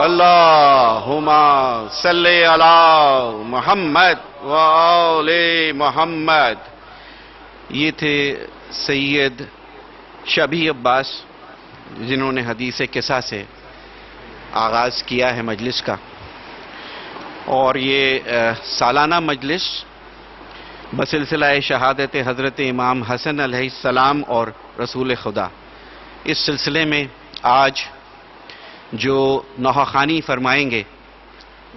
اللہم صلی علی محمد و آل محمد۔ یہ تھے سید شبیہ عباس، جنہوں نے حدیث قصہ سے آغاز کیا ہے مجلس کا، اور یہ سالانہ مجلس بسلسلہ شہادت حضرت امام حسن علیہ السلام اور رسول خدا، اس سلسلے میں آج جو نوحہ فرمائیں گے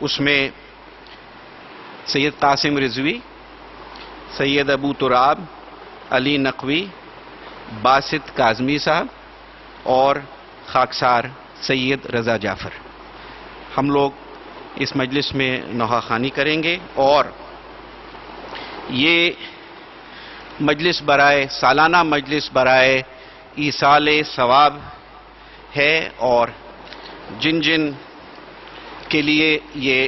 اس میں سید قاسم رضوی، سید ابو تراب، علی نقوی، باسط کاظمی صاحب اور خاکسار سید رضا جعفر، ہم لوگ اس مجلس میں نوحہ خوانی کریں گے۔ اور یہ مجلس برائے سالانہ مجلس برائے ایصال ثواب ہے، اور جن جن کے لیے یہ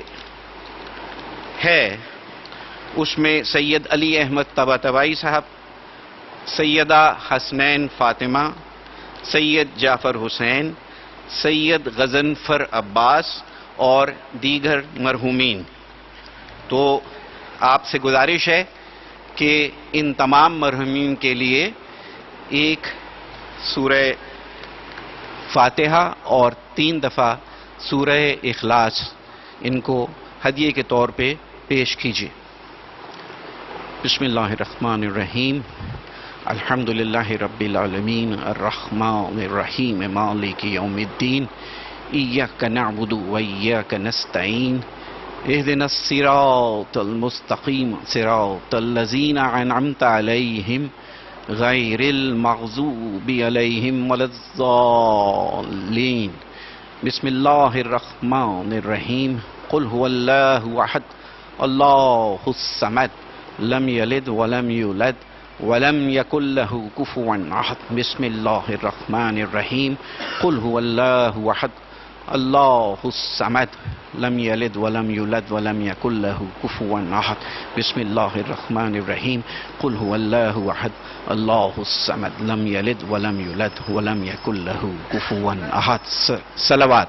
ہے اس میں سید علی احمد طباطبائی صاحب، سیدہ حسنین فاطمہ، سید جعفر حسین، سید غضنفر عباس اور دیگر مرحومین۔ تو آپ سے گزارش ہے کہ ان تمام مرحومین کے لیے ایک سورہ فاتحہ اور 3 دفعہ سورہ اخلاص ان کو ہدیے کے طور پہ پیش کیجیے۔ بسم اللہ الرحمن الرحیم، الحمدللہ رب العالمین، الرحمن الرحیم، مالک یوم الدین، ایاک نعبد و ایاک نستعین، اہدنا الصراط المستقیم، صراط الذین انعمت علیہم غیر المغضوب علیہم ولا الضالین۔ بسم اللہ الرحمن الرحیم، قل هو اللہ احد اللہ الصمد لم یلد ولم یولد ولم یکن له کفوا احد۔ بسم اللہ الرحمن الرحیم، قل هو اللہ احد اللہ الصمد لم یلد ولم یولد ولم یکن له کفوا احد۔ بسم اللہ الرحمن الرحیم، قل هو اللہ احد اللہ الصمد لم یلد ولم یولد ولم یکن له کفوا احد۔ صلوات۔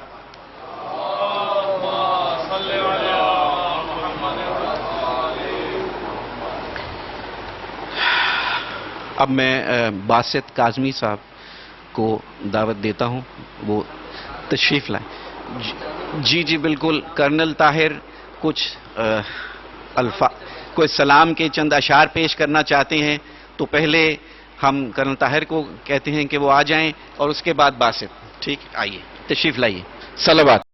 اب میں باسط کاظمی صاحب کو دعوت دیتا ہوں، وہ تشریف لائیں۔ جی بالکل، کرنل طاہر کچھ کوئی سلام کے چند اشعار پیش کرنا چاہتے ہیں، تو پہلے ہم کرنل طاہر کو کہتے ہیں کہ وہ آ جائیں اور اس کے بعد باسط۔ ٹھیک، آئیے، تشریف لائیے۔ صلوات۔